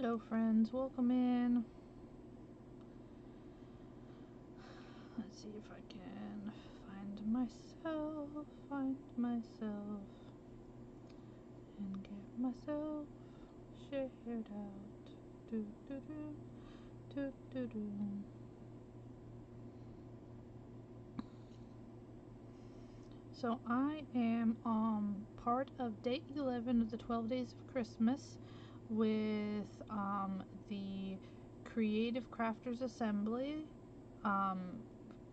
Hello friends, welcome in. Let's see if I can find myself, and get myself shared out. Do do do do do do. So I am part of day 11 of the 12 days of Christmas with the Creative Crafters Assembly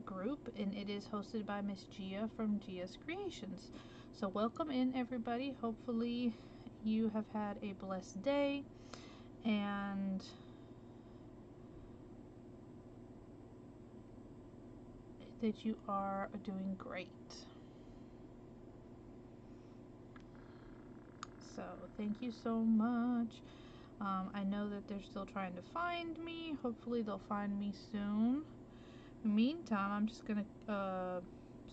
group, and it is hosted by Miss Gia from Gia's Creations. So welcome in everybody. Hopefully you have had a blessed day and that you are doing great. So thank you so much. I know that they're still trying to find me. Hopefully they'll find me soon. In the meantime, I'm just gonna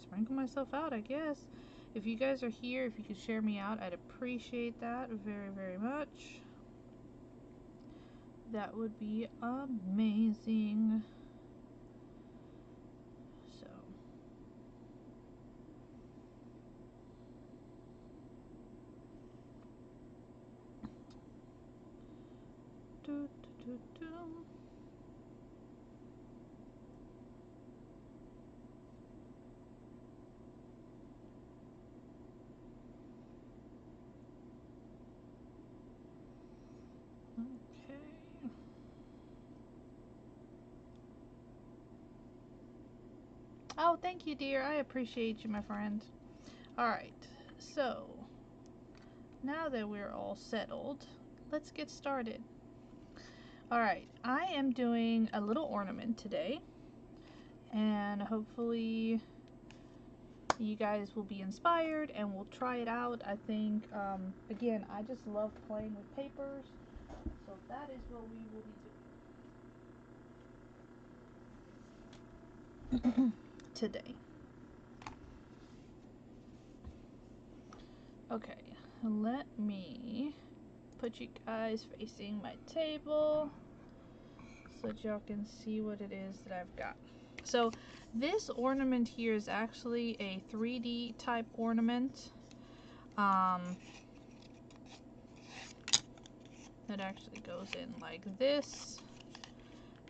sprinkle myself out, I guess. If you guys are here, if you could share me out, I'd appreciate that very, very much. That would be amazing. So do do do do. Okay. Oh, thank you, dear. I appreciate you, my friend. Alright, so now that we're all settled, let's get started. Alright, I am doing a little ornament today, and hopefully you guys will be inspired and we'll try it out. I think, again, I just love playing with papers, so that is what we will be doing today. Okay, let me put you guys facing my table so that y'all can see what it is that I've got. So this ornament here is actually a 3D type ornament. It actually goes in like this,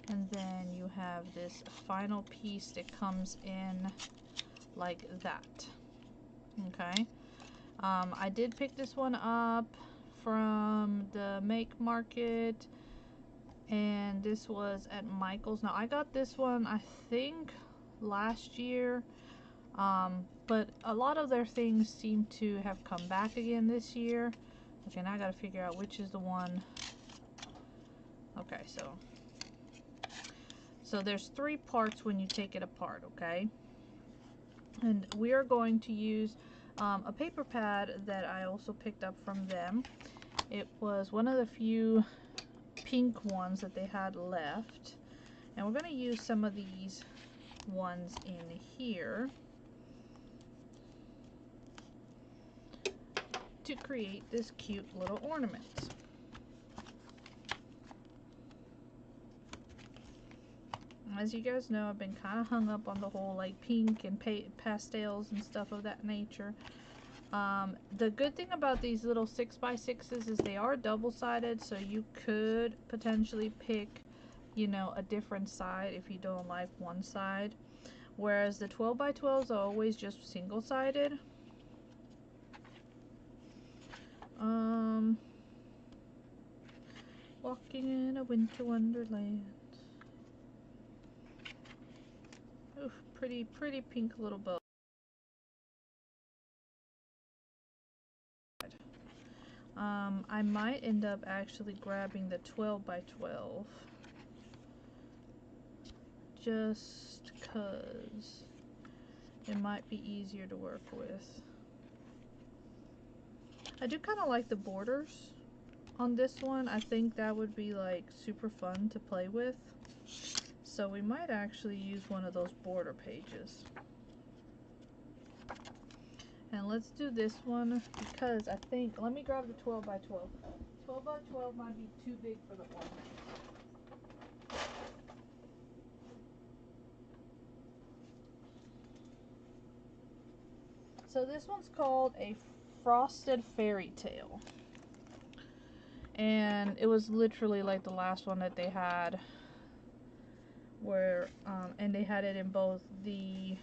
and then you have this final piece that comes in like that. Okay. I did pick this one up from the Make Market, and this was at Michael's. Now I got this one I think last year, but a lot of their things seem to have come back again this year. Okay, now I gotta figure out which is the one. Okay, so there's 3 parts when you take it apart, okay? And we are going to use a paper pad that I also picked up from them. It was one of the few pink ones that they had left, and we're going to use some of these ones in here to create this cute little ornament. As you guys know, I've been kind of hung up on the whole like pink and pastels and stuff of that nature. The good thing about these little 6x6s is they are double-sided, so you could potentially pick, you know, a different side if you don't like one side. Whereas the 12x12s are always just single-sided. Walking in a winter wonderland. Oof, pretty pink little bow. I might end up actually grabbing the 12x12 just cause it might be easier to work with. I do kind of like the borders on this one. I think that would be like super fun to play with. So we might actually use one of those border pages. And let's do this one because I think, let me grab the 12x12. 12 by 12 might be too big for the ornament. So this one's called a frosted fairy tale. And it was literally like the last one that they had, where and they had it in both the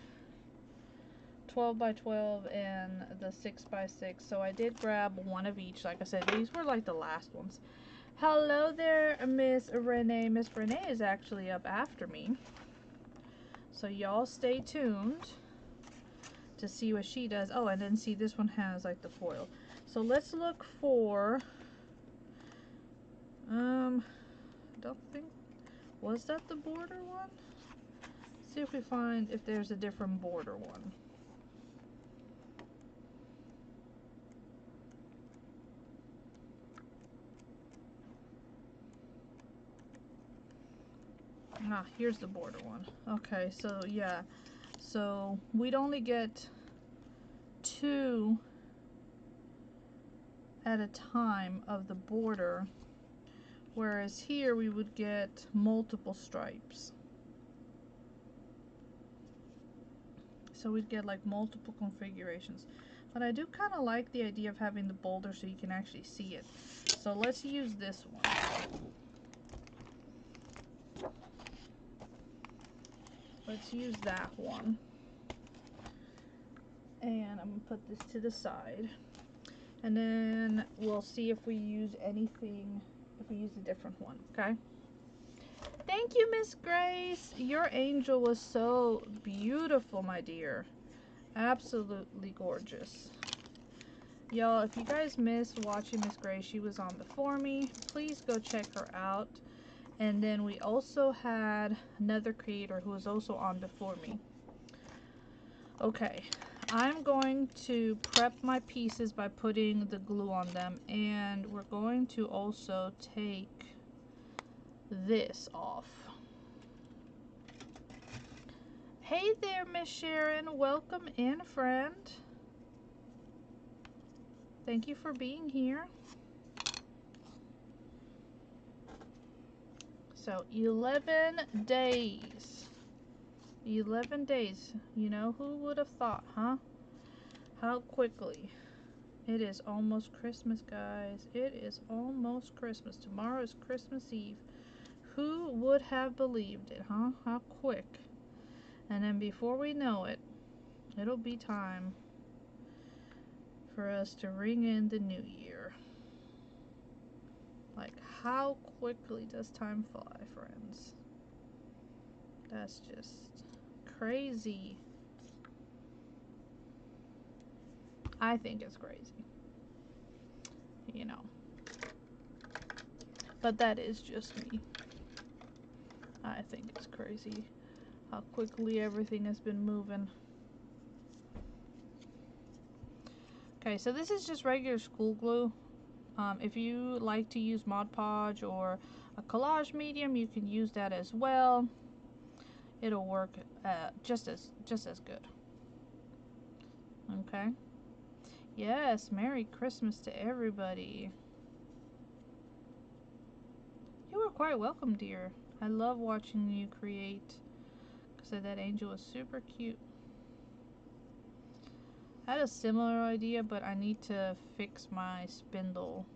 12 by 12 and the 6 by 6. So I did grab one of each. Like I said, these were like the last ones. Hello there, Miss Renee. Miss Renee is actually up after me, so y'all stay tuned to see what she does. Oh, and then see, this one has like the foil. So let's look for don't think, was that the border one? See if we find if there's a different border one. Ah, here's the border one. Okay, so yeah, so we'd only get 2 at a time of the border, whereas here we would get multiple stripes. So we'd get like multiple configurations. But I do kind of like the idea of having the boulder so you can actually see it. So let's use this one. Let's use that one. And I'm going to put this to the side. And then we'll see if we use anything, if we use a different one, okay? Thank you, Miss Grace. Your angel was so beautiful, my dear. Absolutely gorgeous. Y'all, if you guys missed watching Miss Grace, she was on before me. Please go check her out. And then we also had another creator who was also on before me. Okay, I'm going to prep my pieces by putting the glue on them, and we're going to also take this off. Hey there, Miss Sharon. Welcome in, friend. Thank you for being here. So 11 days. 11 days. You know, who would have thought, huh? How quickly. It is almost Christmas, guys. It is almost Christmas. Tomorrow is Christmas Eve. Who would have believed it, huh? How quick. And then before we know it, it'll be time for us to ring in the new year. Like, how quickly does time fly, friends? That's just crazy. I think it's crazy. You know. But that is just me. I think it's crazy how quickly everything has been moving. Okay, so this is just regular school glue. If you like to use Mod Podge or a collage medium, you can use that as well. It'll work just as good. Okay. Yes, Merry Christmas to everybody. You are quite welcome, dear. I love watching you create. Because that angel is super cute. I had a similar idea, but I need to fix my spindle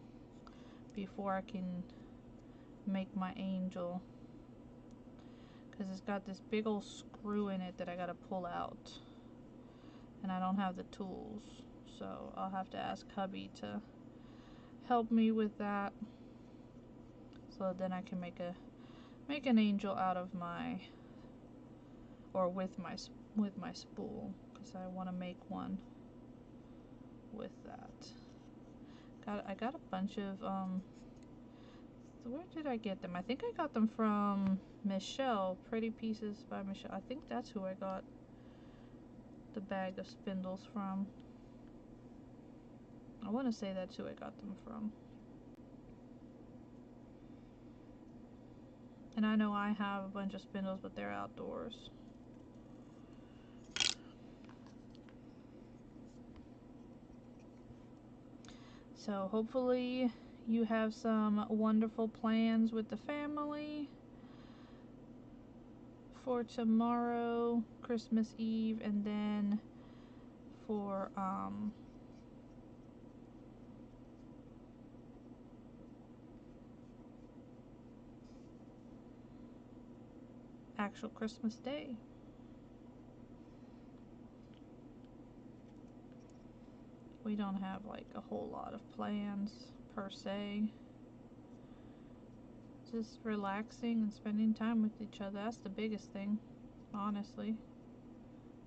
before I can make my angel. Because it's got this big old screw in it that I gotta pull out. And I don't have the tools. So I'll have to ask hubby to help me with that. So then I can make an angel out of my, or with my spool. Because I want to make one with that. I got a bunch of, where did I get them? I think I got them from Michelle, Pretty Pieces by Michelle. I think that's who I got the bag of spindles from. I want to say that's who I got them from. And I know I have a bunch of spindles, but they're outdoors. So hopefully you have some wonderful plans with the family for tomorrow, Christmas Eve, and then for actual Christmas Day. We don't have like a whole lot of plans per se. Just relaxing and spending time with each other. That's the biggest thing, honestly.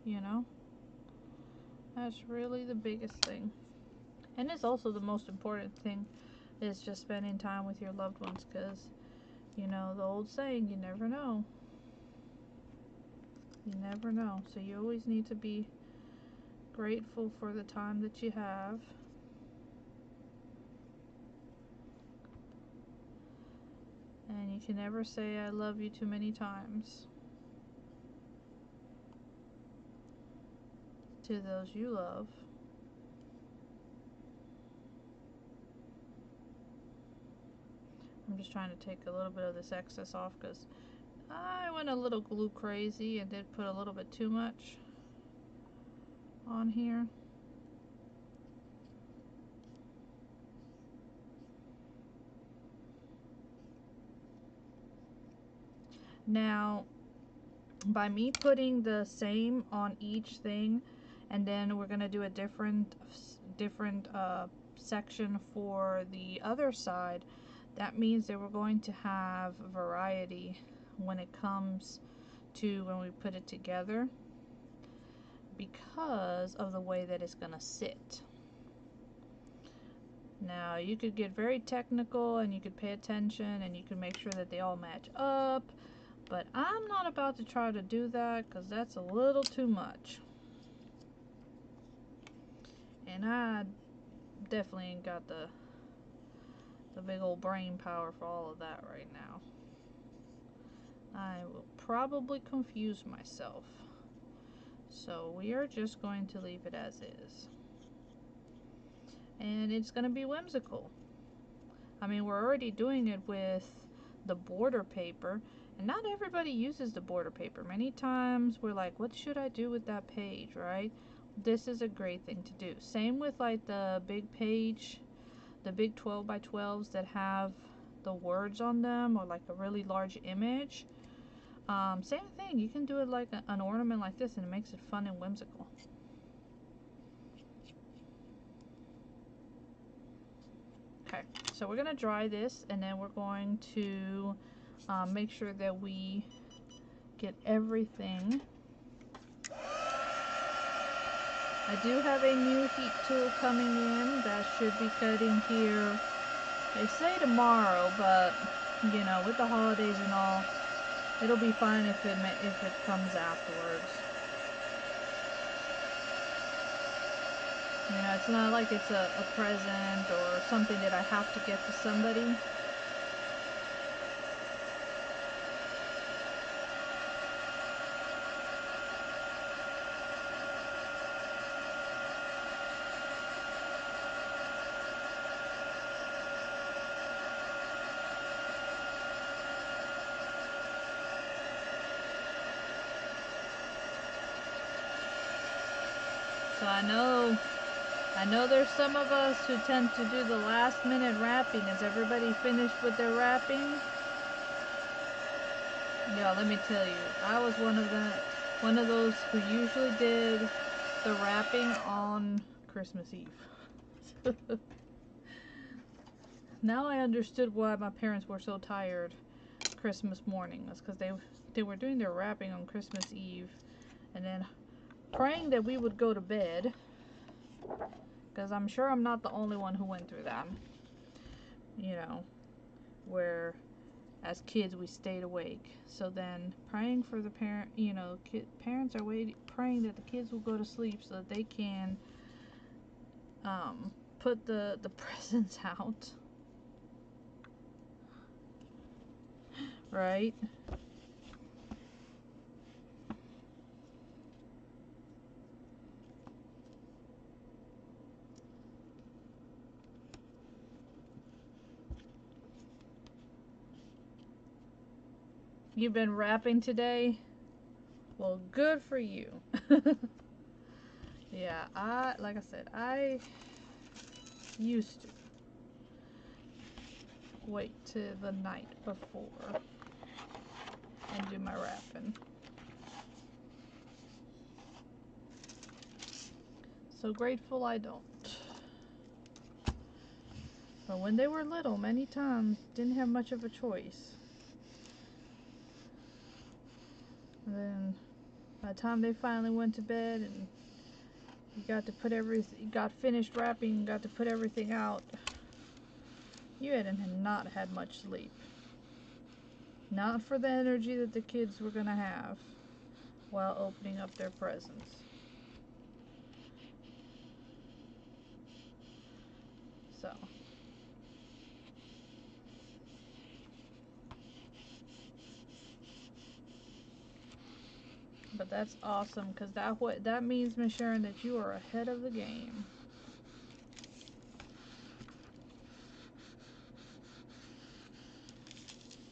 You know? That's really the biggest thing. And it's also the most important thing, is just spending time with your loved ones, because, you know, the old saying, you never know. You never know. So you always need to be grateful for the time that you have. And you can never say I love you too many times to those you love. I'm just trying to take a little bit of this excess off because I went a little glue crazy and did put a little bit too much on here. Now, by me putting the same on each thing, and then we're going to do a different section for the other side, that means that we're going to have variety when it comes to when we put it together, because of the way that it's going to sit. Now, you could get very technical and you could pay attention and you can make sure that they all match up, but I'm not about to try to do that because that's a little too much. And I definitely ain't got the big old brain power for all of that right now. I will probably confuse myself. So we are just going to leave it as is. And it's going to be whimsical. I mean, we're already doing it with the border paper, and not everybody uses the border paper. Many times we're like, what should I do with that page, right? This is a great thing to do. Same with like the big page, the big 12 by 12s that have the words on them, or like a really large image. Same thing, you can do it like an ornament like this and it makes it fun and whimsical. Okay, so we're going to dry this, and then we're going to make sure that we get everything. I do have a new heat tool coming in that should be cutting here. They say tomorrow, but you know, with the holidays and all, it'll be fine if it comes afterwards. You know, it's not like it's a present or something that I have to get to somebody. So I know there's some of us who tend to do the last minute wrapping. Is everybody finished with their wrapping? Yeah, let me tell you, I was one of those who usually did the wrapping on Christmas Eve. Now I understood why my parents were so tired Christmas morning. That's because they were doing their wrapping on Christmas Eve, and then praying that we would go to bed, because I'm sure I'm not the only one who went through that. You know, where as kids we stayed awake. So then praying for the parent, you know, parents are praying that the kids will go to sleep so that they can put the presents out. Right? You've been wrapping today? Well, good for you. Yeah, like I said, I used to wait to the night before and do my wrapping. So grateful I don't. But when they were little, many times, didn't have much of a choice. And then by the time they finally went to bed and you got finished wrapping, got to put everything out, you had not had much sleep. Not for the energy that the kids were gonna have while opening up their presents. So. But that's awesome, because that means, Miss Sharon, that you are ahead of the game.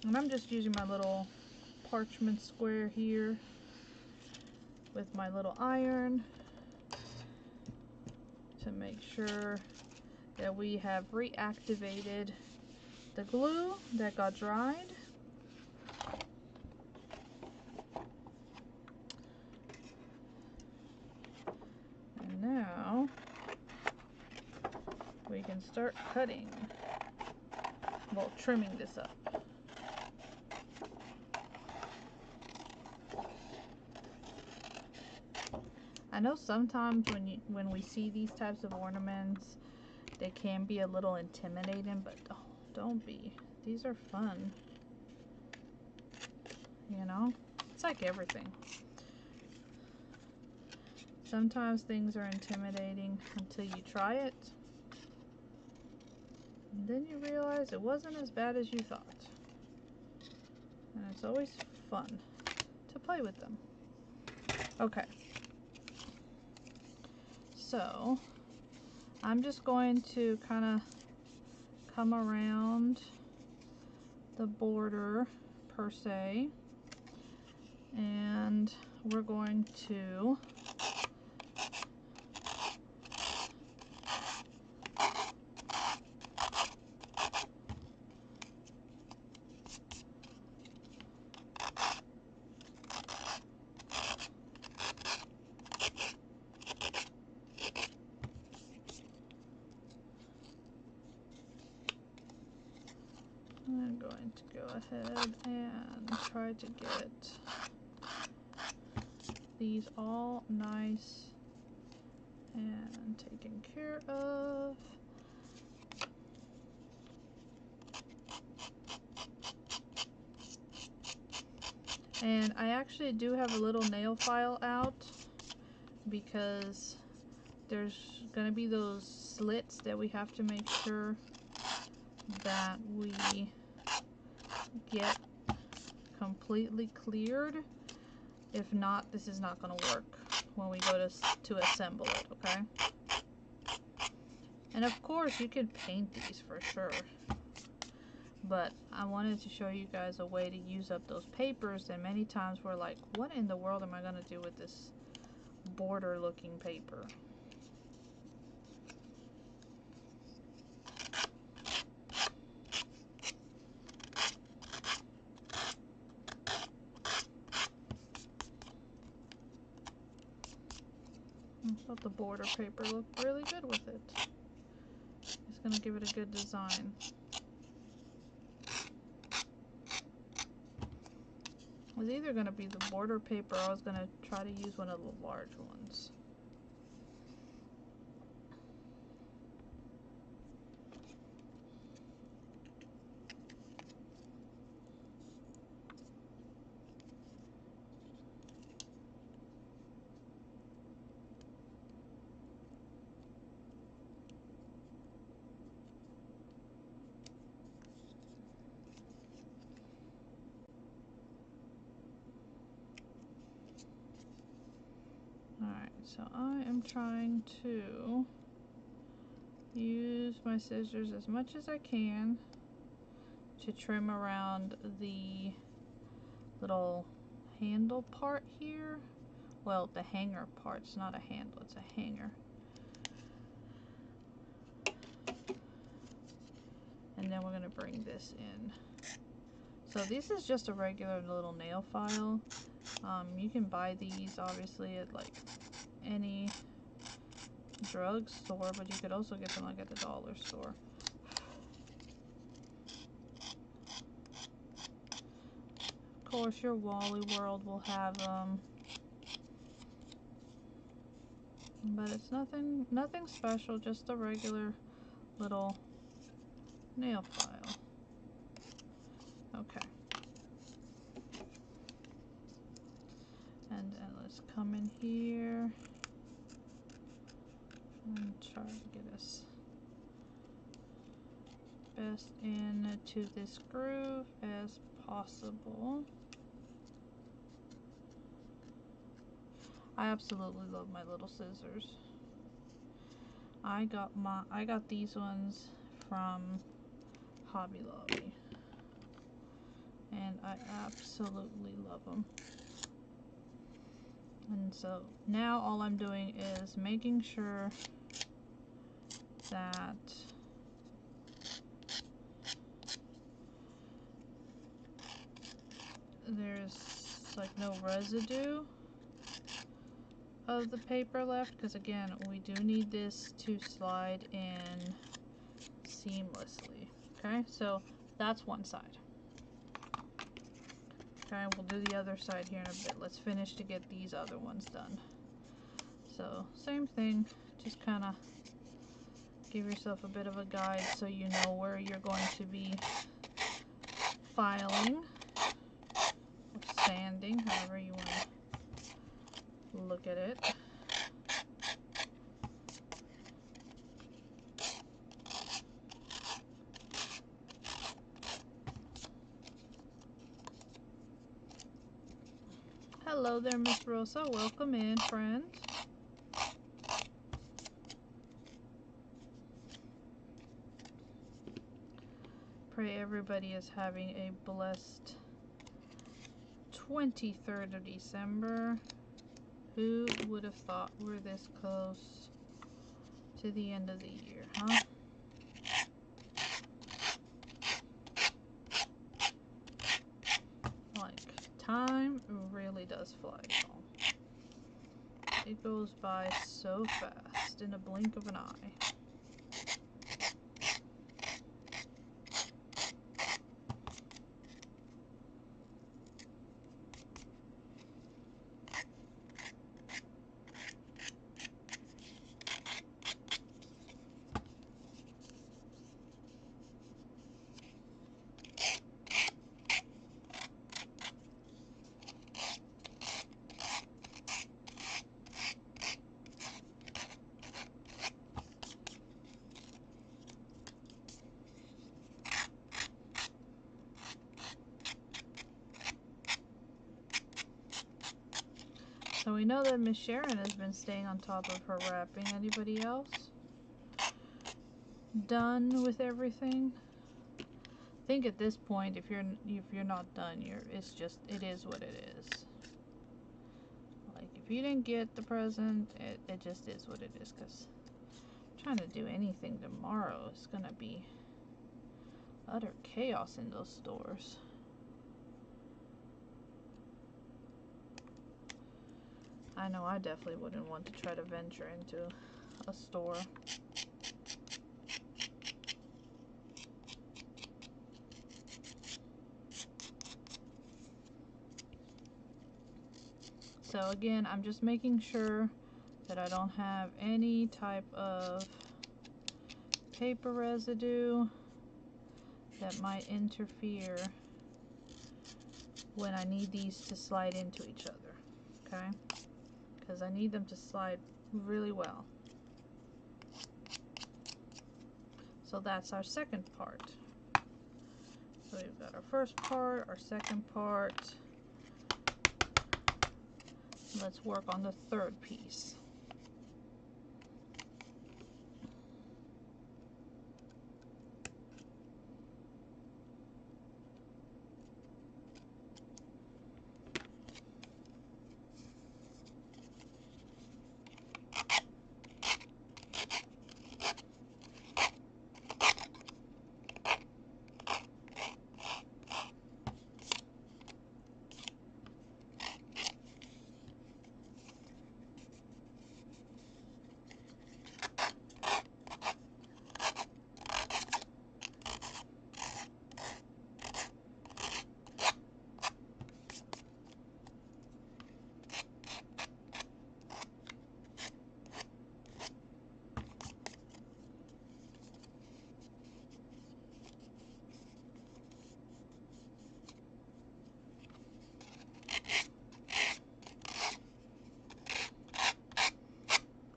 And I'm just using my little parchment square here with my little iron to make sure that we have reactivated the glue that got dried. And now we can start cutting, well, trimming this up. I know sometimes when we see these types of ornaments, they can be a little intimidating, but oh, don't be. These are fun. You know? It's like everything. Sometimes things are intimidating until you try it. And then you realize it wasn't as bad as you thought. And it's always fun to play with them. Okay. So, I'm just going to kind of come around the border per se, and we're going to I'm going to go ahead and try to get these all nice and taken care of. And I actually do have a little nail file out because there's gonna be those slits that we have to make sure that we get completely cleared. If not, this is not going to work when we go to assemble it, okay? And of course, you can paint these for sure. But I wanted to show you guys a way to use up those papers, and many times we're like, what in the world am I going to do with this border looking paper? I thought the border paper looked really good with it. It's going to give it a good design. It was either going to be the border paper or I was going to try to use one of the large ones. Alright, so I am trying to use my scissors as much as I can to trim around the little handle part here. Well, the hanger part. It's not a handle, it's a hanger. And then we're going to bring this in. So this is just a regular little nail file. You can buy these obviously at like any drugstore, but you could also get them like at the dollar store. Of course, your Wally World will have them, but it's nothing special. Just a regular little nail file. Okay. And let's come in here and try to get us best into this groove as possible. I absolutely love my little scissors. I got these ones from Hobby Lobby, and I absolutely love them. And so now all I'm doing is making sure that there's like no residue of the paper left, because again, we do need this to slide in seamlessly. Okay, so that's one side. Okay, we'll do the other side here in a bit. Let's finish to get these other ones done. So same thing, just kind of give yourself a bit of a guide so you know where you're going to be filing or sanding, however you want to look at it. Hello there, Miss Rosa. Welcome in, friend. Pray everybody is having a blessed 23rd of December. Who would have thought we're this close to the end of the year, huh? Like, time really does fly, y'all. It goes by so fast in a blink of an eye. So we know that Miss Sharon has been staying on top of her wrapping. Anybody else? Done with everything? I think at this point, if you're not done, it is what it is. Like, if you didn't get the present, it just is what it is. Because trying to do anything tomorrow is gonna be utter chaos in those stores. I know I definitely wouldn't want to try to venture into a store. So again, I'm just making sure that I don't have any type of paper residue that might interfere when I need these to slide into each other, okay? Because I need them to slide really well. So that's our second part. So we've got our first part, our second part. Let's work on the third piece.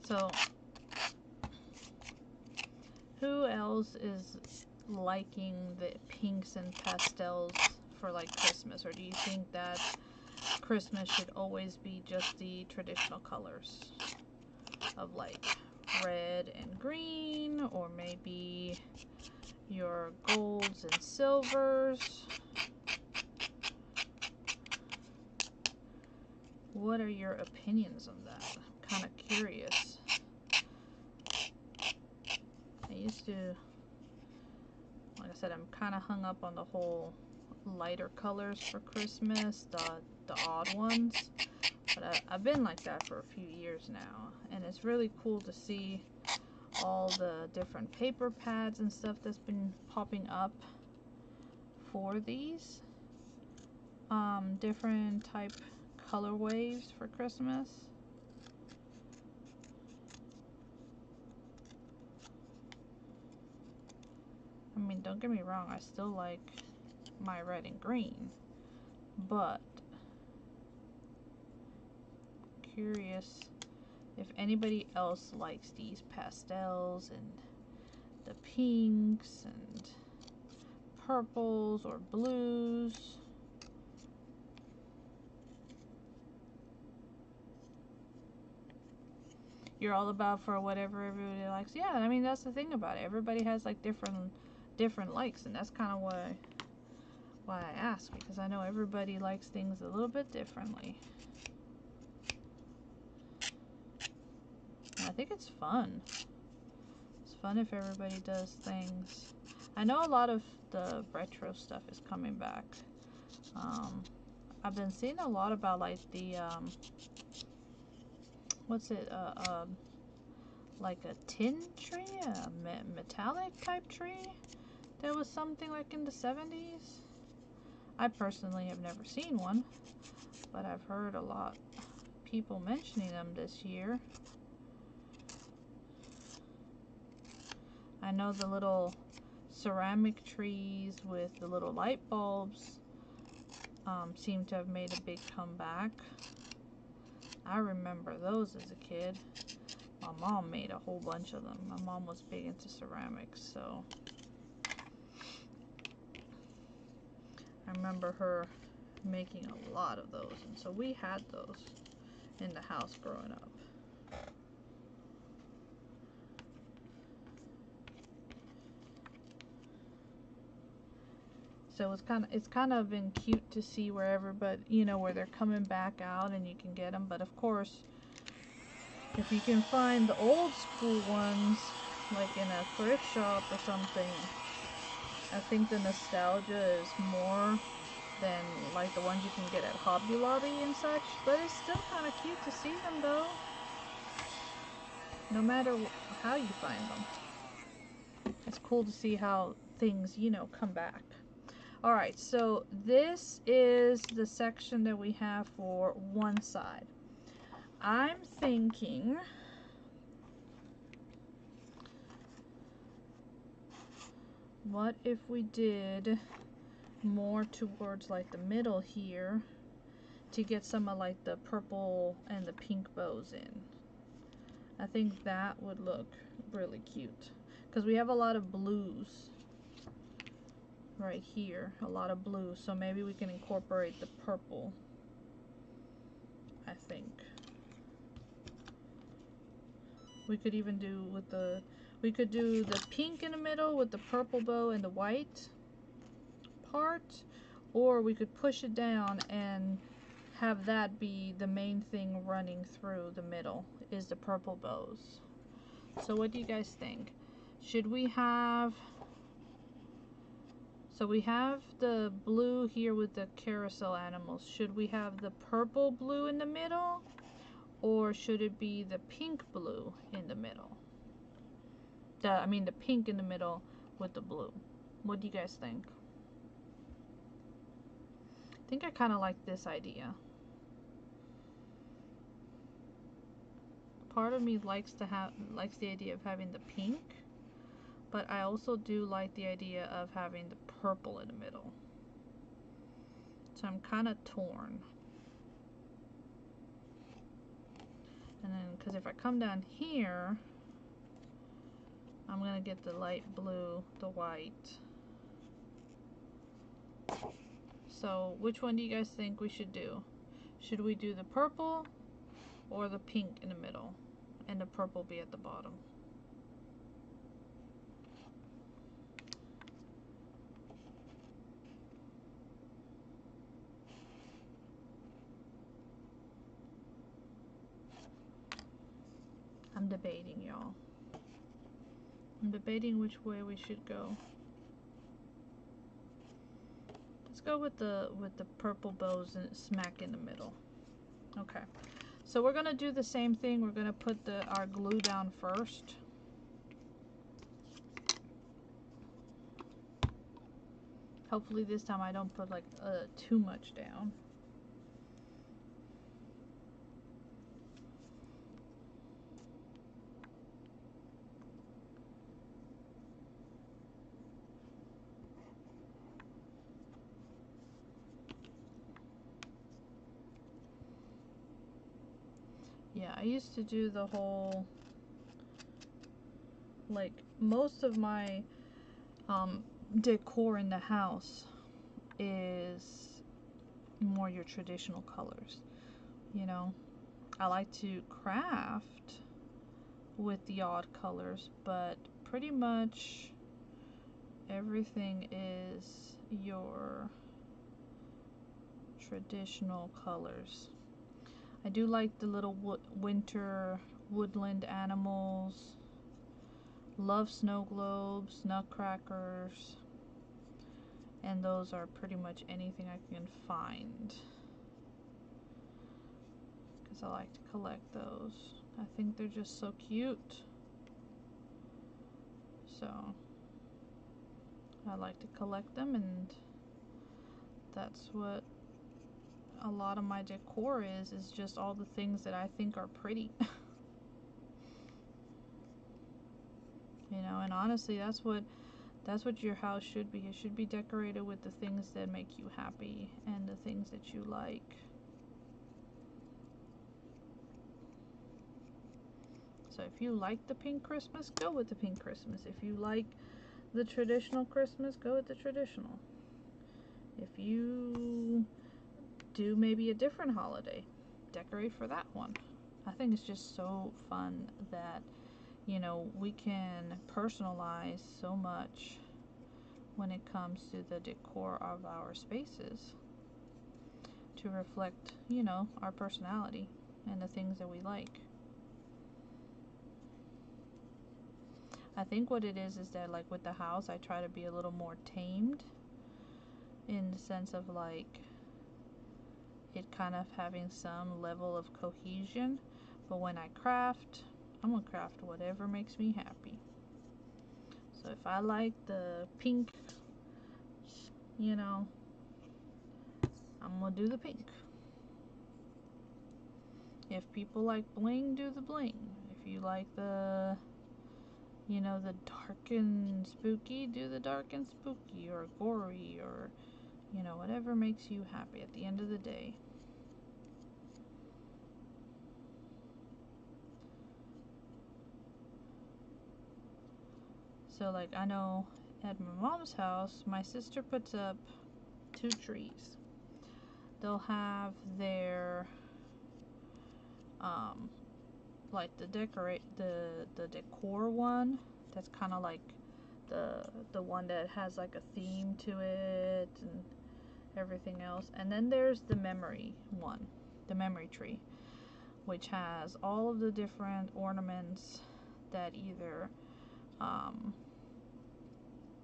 So who else is liking the pinks and pastels for like Christmas, or do you think that Christmas should always be just the traditional colors of like red and green, or maybe your golds and silvers? What are your opinions on that? I'm kind of curious. I used to, like I said, I'm kind of hung up on the whole lighter colors for Christmas, the odd ones. But I've been like that for a few years now, and it's really cool to see all the different paper pads and stuff that's been popping up for these different type colorways for Christmas. I mean, don't get me wrong, I still like my red and green, but curious if anybody else likes these pastels and the pinks and purples or blues. You're all about for whatever everybody likes. Yeah, I mean, that's the thing about it. Everybody has like different likes, and that's kind of why I ask, because I know everybody likes things a little bit differently. And I think it's fun. It's fun if everybody does things. I know a lot of the retro stuff is coming back. I've been seeing a lot about like the what's it, like a tin tree, a metallic type tree. There was something like in the 70s. I personally have never seen one, but I've heard a lot of people mentioning them this year. I know the little ceramic trees with the little light bulbs seem to have made a big comeback. I remember those as a kid. My mom made a whole bunch of them. My mom was big into ceramics, so I remember her making a lot of those, and so we had those in the house growing up. So it's kind of been cute to see where everybody, you know, where they're coming back out and you can get them. But of course, if you can find the old school ones, like in a thrift shop or something, I think the nostalgia is more than like the ones you can get at Hobby Lobby and such. But it's still kind of cute to see them though, no matter how you find them. It's cool to see how things, you know, come back. Alright, so this is the section that we have for one side. I'm thinking what if we did more towards like the middle here to get some of like the purple and the pink bows in. I think that would look really cute because we have a lot of blues right here, a lot of blue, so maybe we can incorporate the purple, I think. We could even do with the, we could do the pink in the middle with the purple bow and the white part, or we could push it down and have that be the main thing running through the middle, is the purple bows. So what do you guys think? Should we have, so we have the blue here with the carousel animals. Should we have the purple blue in the middle, or should it be the pink blue in the middle? I mean the pink in the middle with the blue. What do you guys think? I think I kind of like this idea. Part of me likes the idea of having the pink, but I also do like the idea of having the purple in the middle. So I'm kind of torn. And then, because if I come down here, I'm gonna get the light blue, the white. So which one do you guys think we should do? Should we do the purple or the pink in the middle and the purple be at the bottom? I'm debating, y'all. I'm debating which way we should go. Let's go with the purple bows and smack in the middle. Okay. So we're gonna do the same thing. We're gonna put our glue down first. Hopefully this time I don't put like too much down. Yeah, I used to do the whole, like, most of my decor in the house is more your traditional colors. You know, I like to craft with the odd colors, but pretty much everything is your traditional colors. I do like the little winter woodland animals. Love snow globes, nutcrackers, and those are pretty much anything I can find, because I like to collect those. I think they're just so cute. So I like to collect them, and that's what a lot of my decor is just all the things that I think are pretty. You know, and honestly, that's what your house should be. It should be decorated with the things that make you happy and the things that you like. So if you like the pink Christmas, go with the pink Christmas. If you like the traditional Christmas, go with the traditional. If you do maybe a different holiday, decorate for that one. I think it's just so fun that, you know, we can personalize so much when it comes to the decor of our spaces to reflect, you know, our personality and the things that we like. I think what it is that, like, with the house, I try to be a little more tamed in the sense of, like, it kind of having some level of cohesion. But when I craft, I'm gonna craft whatever makes me happy. So if I like the pink, you know, I'm gonna do the pink. If people like bling, do the bling. If you like the, you know, the dark and spooky, do the dark and spooky, or gory, or, you know, whatever makes you happy at the end of the day. So, like, I know at my mom's house, my sister puts up 2 trees. They'll have their, like, the decor one, that's kind of like the one that has like a theme to it and everything else. And then there's the memory one, the memory tree, which has all of the different ornaments that either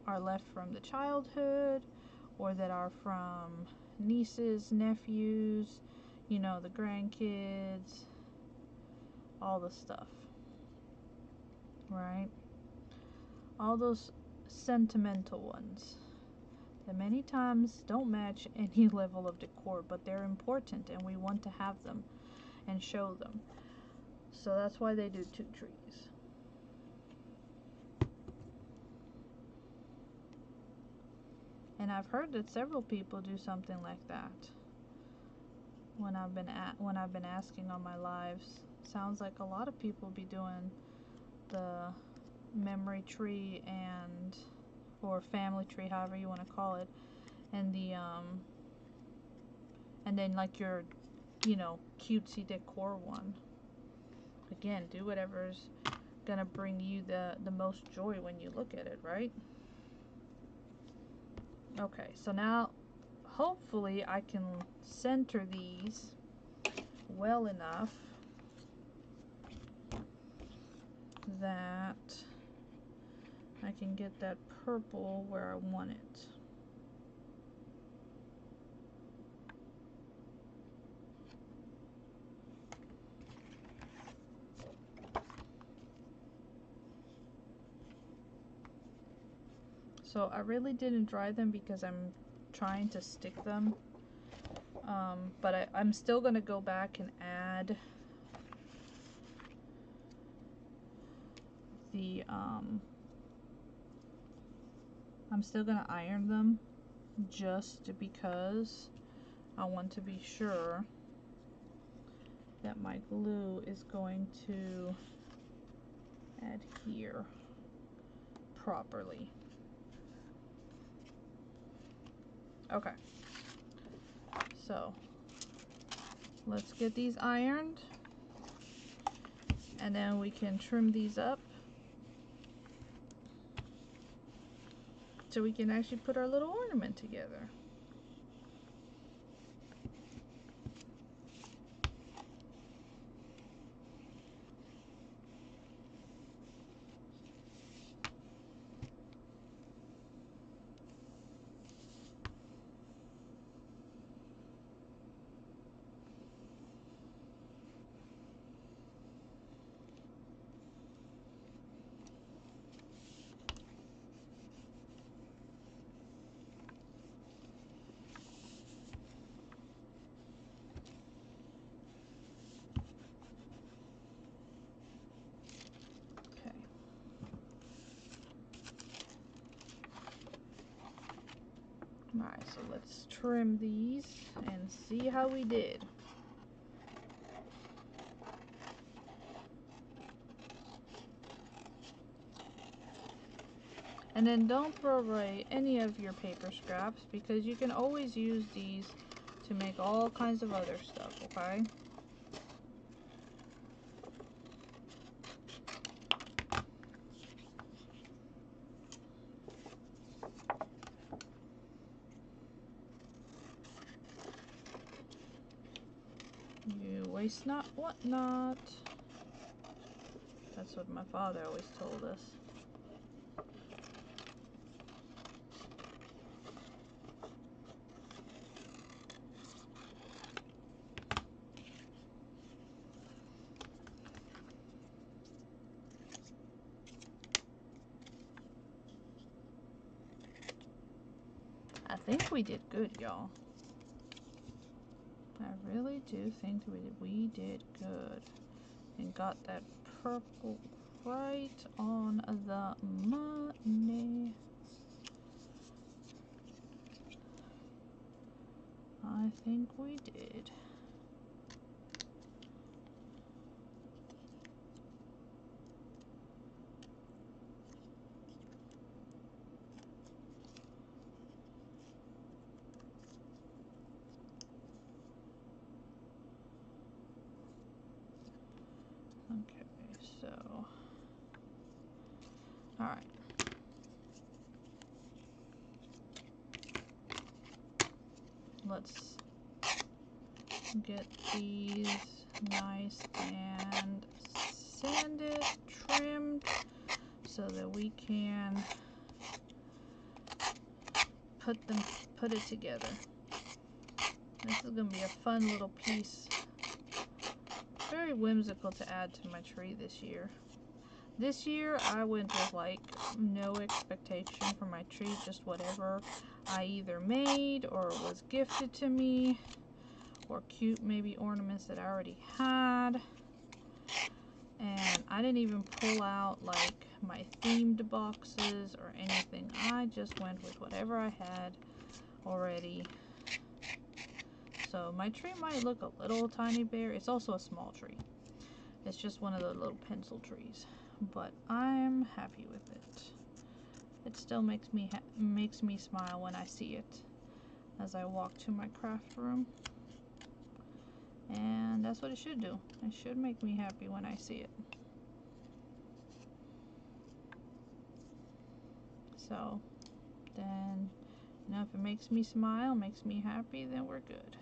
are left from the childhood or that are from nieces, nephews, you know, the grandkids, all the stuff, right? All those sentimental ones that many times don't match any level of decor, but they're important and we want to have them and show them. So that's why they do 2 trees. And I've heard that several people do something like that when I've been asking on my lives Sounds like a lot of people be doing the memory tree and or family tree, however you want to call it, and the and then like your, you know, cutesy decor one. Again, do whatever's gonna bring you the most joy when you look at it, right? Okay, so now hopefully I can center these well enough that I can get that purple where I want it. So I really didn't dry them because I'm trying to stick them, but I'm still going to go back and add the, I'm still going to iron them just because I want to be sure that my glue is going to adhere properly. Okay, so let's get these ironed and then we can trim these up so we can actually put our little ornament together. Alright, so let's trim these and see how we did. And then don't throw away any of your paper scraps because you can always use these to make all kinds of other stuff, okay? You waste not, what not. That's what my father always told us. I think we did good, y'all. I really do think we did good and got that purple right on the money. I think we did. Okay, so, all right. Let's get these nice and sanded, trimmed, so that we can put it together. This is gonna be a fun little piece. Very whimsical to add to my tree this year. This year I went with like no expectation for my tree, just whatever I either made or was gifted to me, or cute maybe ornaments that I already had. And I didn't even pull out like my themed boxes or anything. I just went with whatever I had already. So my tree might look a little tiny bare. It's also a small tree. It's just one of the little pencil trees, but I'm happy with it. It still makes me smile when I see it as I walk to my craft room. And that's what it should do. It should make me happy when I see it. So then, you know, if it makes me smile, makes me happy, then we're good.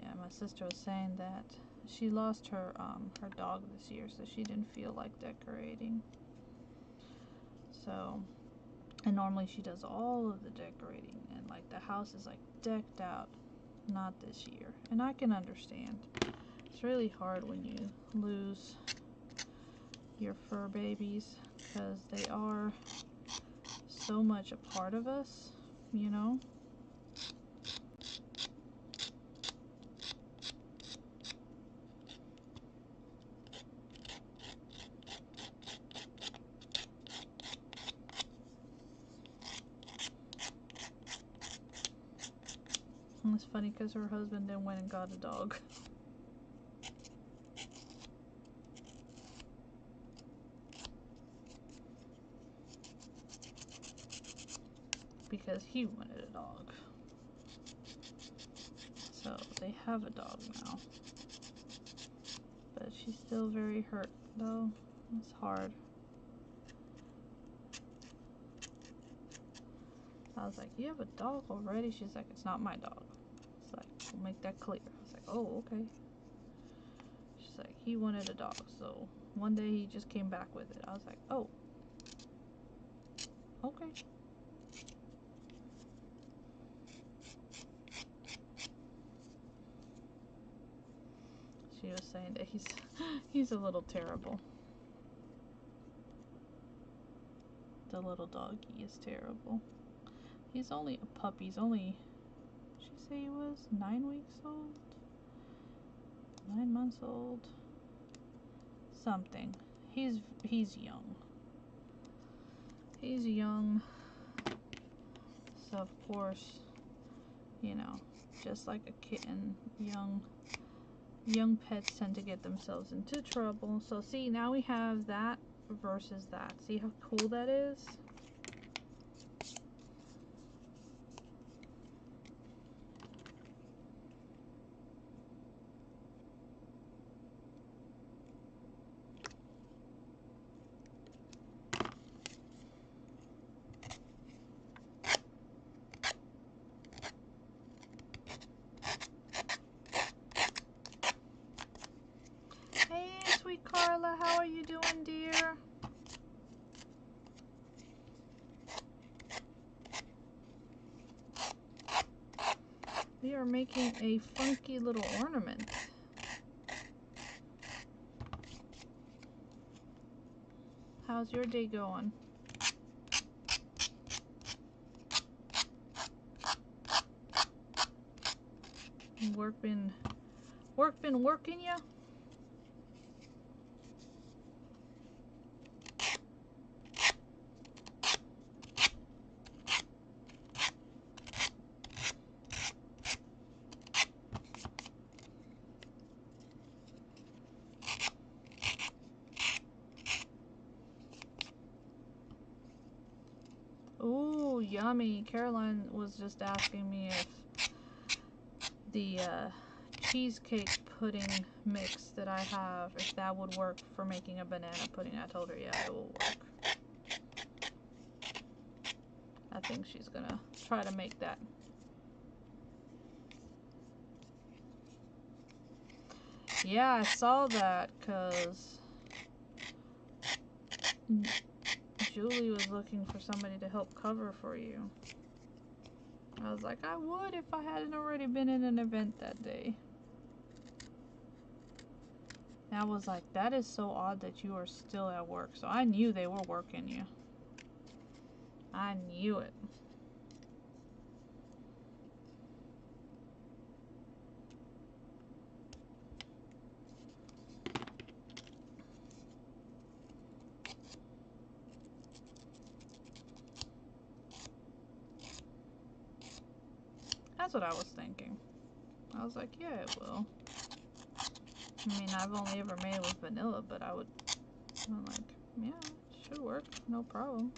Yeah, my sister was saying that she lost her dog this year, so she didn't feel like decorating. So, and normally she does all of the decorating, and like the house is like decked out. Not this year, and I can understand. It's really hard when you lose your fur babies because they are so much a part of us, you know. And it's funny because her husband then went and got a dog. Because he wanted a dog. So they have a dog now. But she's still very hurt though. It's hard. I was like, you have a dog already? She's like, it's not my dog. It's like, we'll make that clear. I was like, oh, okay. She's like, he wanted a dog. So one day he just came back with it. I was like, oh, okay. She was saying that he's a little terrible. The little doggy is terrible. He's only a puppy. He's only, she say he was 9 weeks old? 9 months old? Something. He's young. He's young. So of course, you know, just like a kitten, young pets tend to get themselves into trouble. So see, now we have that versus that. See how cool that is? Hey, sweet Carla, how are you doing, dear? We are making a funky little ornament. How's your day going? Work been working you? Ooh, yummy. Caroline was just asking me if the cheesecake pudding mix that I have, if that would work for making a banana pudding. I told her, yeah, it will work. I think she's gonna try to make that. Yeah, I saw that because Julie was looking for somebody to help cover for you. I was like, I would if I hadn't already been in an event that day. And I was like, that is so odd that you are still at work. So I knew they were working you. I knew it. That's what I was thinking. I was like, yeah, it will. I mean, I've only ever made it with vanilla, but I'm like, yeah, it should work, no problem.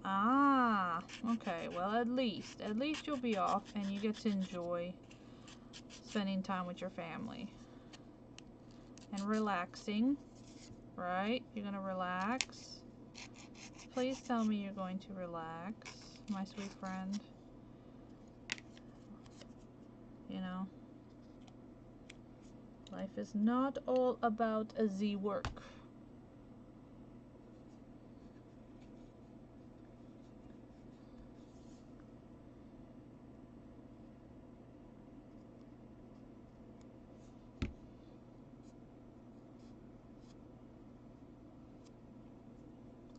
Ah, okay, well, at least you'll be off and you get to enjoy spending time with your family. And relaxing, right? You're gonna relax. Please tell me you're going to relax, my sweet friend. You know, life is not all about a Z work.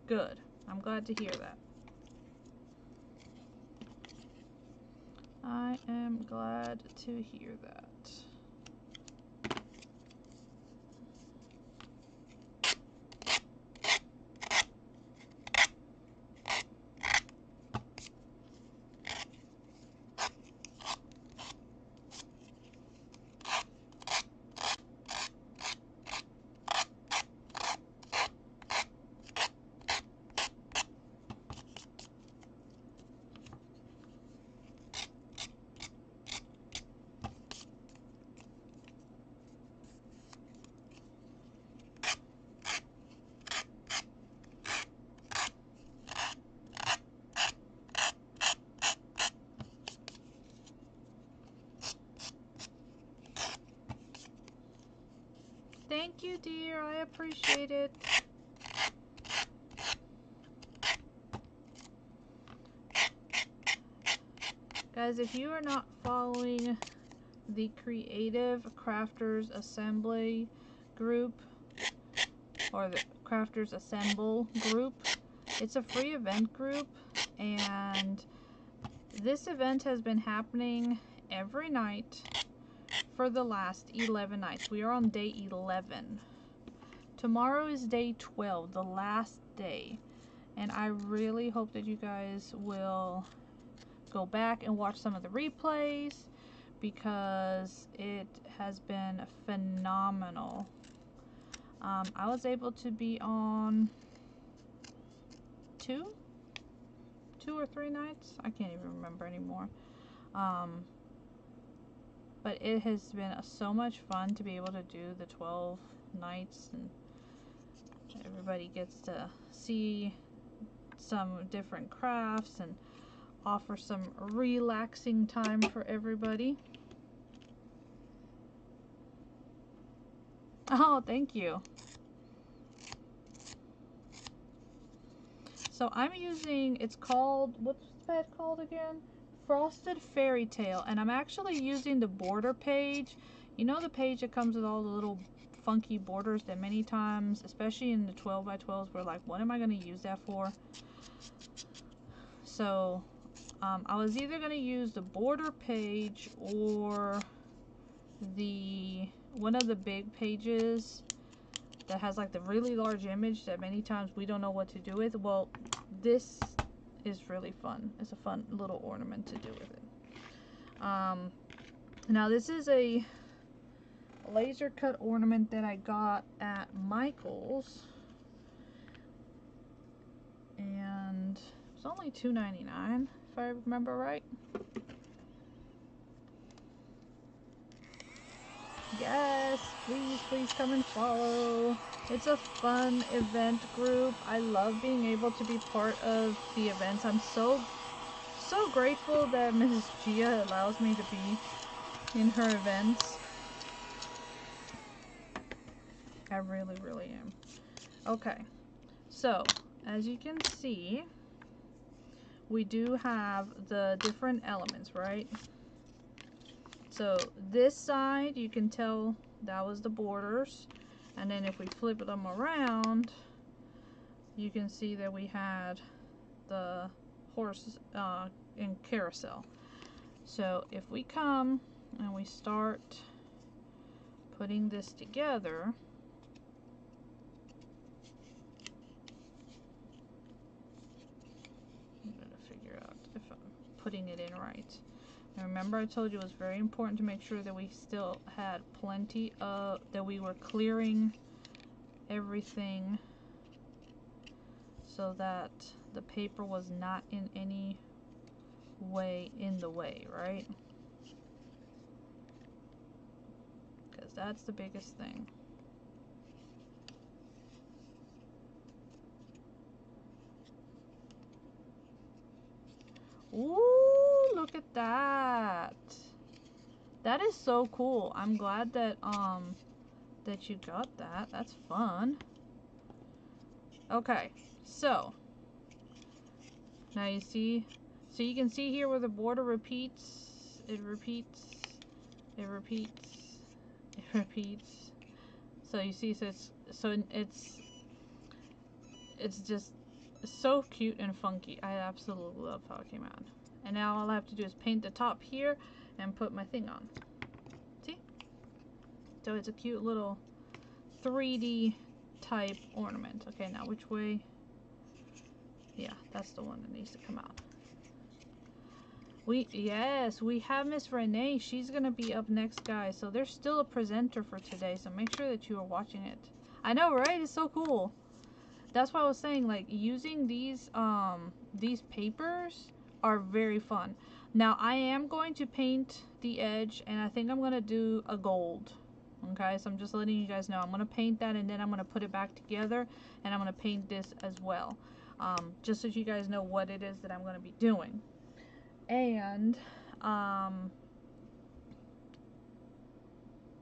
Good. I'm glad to hear that. I am glad to hear that. Thank you, dear. I appreciate it. Guys, if you are not following the Creative Crafters Assembly group, or the Crafters Assemble group, it's a free event group, and this event has been happening every night for the last 11 nights. We are on day 11. Tomorrow is day 12, the last day. And I really hope that you guys will go back and watch some of the replays, because it has been phenomenal. I was able to be on two or three nights. I can't even remember anymore. But it has been so much fun to be able to do the 12 nights, and everybody gets to see some different crafts and offer some relaxing time for everybody. Oh, thank you. So I'm using, it's called, what's that called again? Frosted Fairy Tale, and I'm actually using the border page. You know, the page that comes with all the little funky borders that many times, especially in the 12 by 12s, we're like, what am I going to use that for? So I was either going to use the border page or the one of the big pages that has like the really large image that many times we don't know what to do with. Well, this is really fun. It's a fun little ornament to do with it. Now this is a laser cut ornament that I got at Michael's, and it's only $2.99 if I remember right. Yes, please come and follow. It's a fun event group. I love being able to be part of the events. I'm so grateful that Mrs. Gia allows me to be in her events. I really am. Okay, so as you can see, we do have the different elements, right? So this side, you can tell that was the borders, and then if we flip them around, you can see that we had the horse in carousel. So if we come and we start putting this together, figure out if I'm putting it in right. And remember I told you it was very important to make sure that we still had plenty of, that we were clearing everything so that the paper was not in any way in the way, right? Because that's the biggest thing. Ooh, look at that. That is so cool. I'm glad that that you got that. That's fun. Okay, so now you see, so you can see here where the border repeats, it repeats, it repeats, it repeats. So you see, it's just so cute and funky. I absolutely love how it came out. And now all I have to do is paint the top here and put my thing on. See? So it's a cute little 3D type ornament. Okay, now which way? Yeah, that's the one that needs to come out. Yes, we have Miss Renee. She's gonna be up next, guys. So there's still a presenter for today. So make sure that you are watching it. I know, right? It's so cool. That's why I was saying, like, using these papers are very fun. Now I am going to paint the edge, and I think I'm gonna do a gold. Okay, so I'm just letting you guys know I'm gonna paint that, and then I'm gonna put it back together, and I'm gonna paint this as well, just so you guys know what it is that I'm gonna be doing. And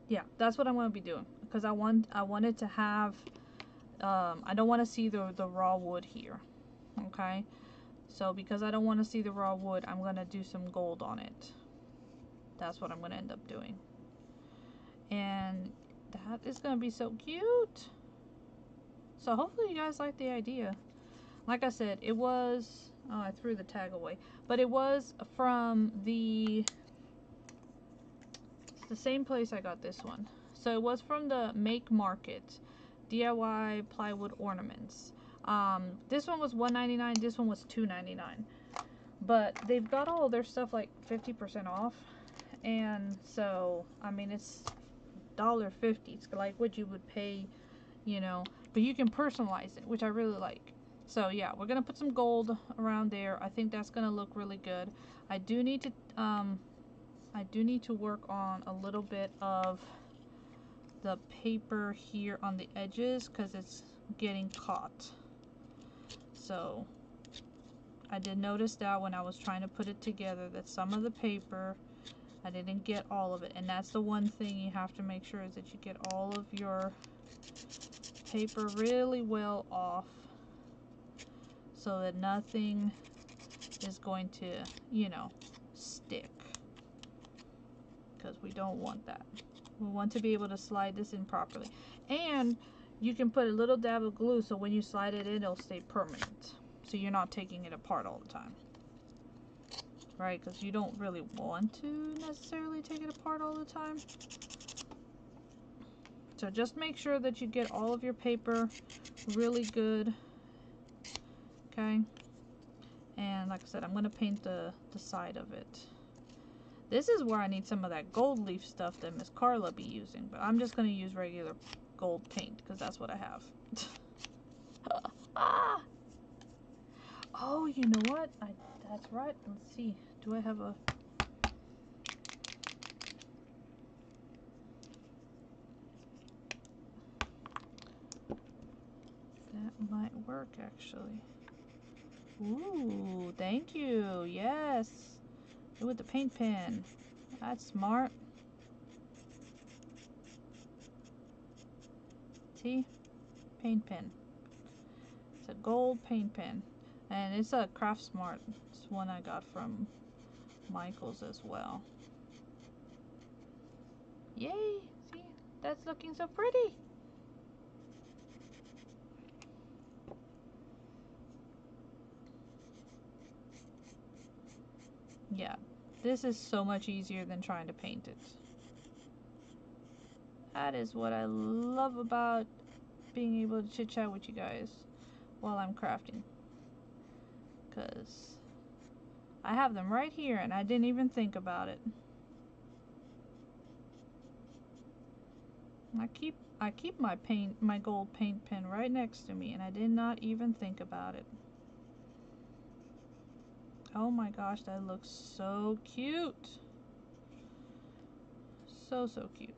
yeah, that's what I'm gonna be doing, because I wanted to have, I don't want to see the raw wood here. Okay, so because I don't want to see the raw wood, I'm gonna do some gold on it. That's what I'm gonna end up doing, and that is gonna be so cute. So hopefully you guys like the idea. Like I said, it was, oh, I threw the tag away, but it was from the same place I got this one. So it was from the Make Market DIY plywood ornaments. This one was $1.99. This one was $2.99. But they've got all their stuff like 50% off, and so I mean it's $1.50. It's like what you would pay, you know. But you can personalize it, which I really like. So yeah, we're gonna put some gold around there. I think that's gonna look really good. I do need to work on a little bit of the paper here on the edges because it's getting caught. So I did notice that when I was trying to put it together, that some of the paper, I didn't get all of it. And that's the one thing you have to make sure, is that you get all of your paper really well off, so that nothing is going to, you know, stick, because we don't want that. We want to be able to slide this in properly. And you can put a little dab of glue, so when you slide it in, it'll stay permanent, so you're not taking it apart all the time, right? Because you don't really want to necessarily take it apart all the time. So just make sure that you get all of your paper really good. Okay, and like I said, I'm going to paint the side of it. This is where I need some of that gold leaf stuff that Miss Carla be using, but I'm just going to use regular gold paint because that's what I have. Ah! Oh, you know what? That's right. Let's see. Do I have a... That might work, actually. Ooh, thank you. Yes. Do it with the paint pen. That's smart. See? Paint pen. It's a gold paint pen. And it's a Craft Smart. It's one I got from Michael's as well. Yay! See? That's looking so pretty. Yeah. This is so much easier than trying to paint it. That is what I love about being able to chit chat with you guys while I'm crafting. Because I have them right here and I didn't even think about it. I keep my gold paint pen right next to me and I did not even think about it. Oh my gosh, that looks so cute. So cute.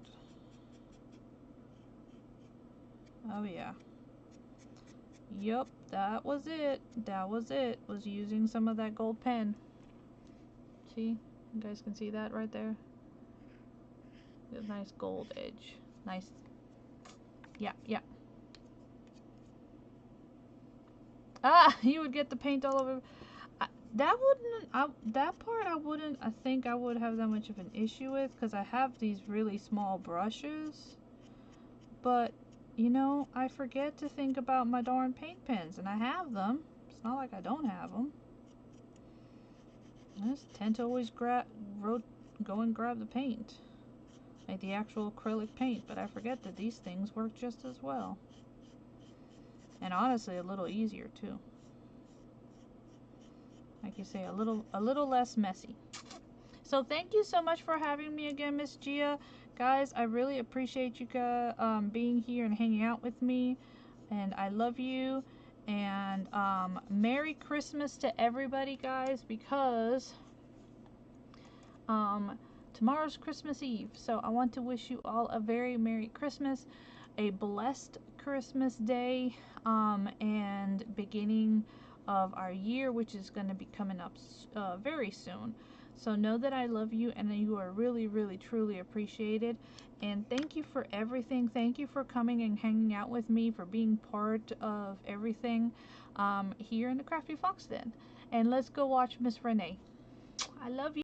Oh yeah. Yup, that was it. That was it. Was using some of that gold pen. See? You guys can see that right there? The nice gold edge. Nice. Yeah, yeah. Ah, you would get the paint all over. That part I think I would have that much of an issue with because I have these really small brushes. But, you know, I forget to think about my darn paint pens and I have them. It's not like I don't have them. I just tend to always go and grab the paint. Like the actual acrylic paint, but I forget that these things work just as well. And honestly, a little easier too. Like you say, a little less messy. So thank you so much for having me again, Miss Gia. Guys, I really appreciate you being here and hanging out with me. And I love you. And Merry Christmas to everybody, guys, because tomorrow's Christmas Eve. So I want to wish you all a very Merry Christmas, a blessed Christmas day, and beginning of our year, which is going to be coming up very soon. So know that I love you and that you are really, really, truly appreciated. And thank you for everything. Thank you for coming and hanging out with me, for being part of everything here in the Crafty Fox Den. And let's go watch Miss Renee. I love you.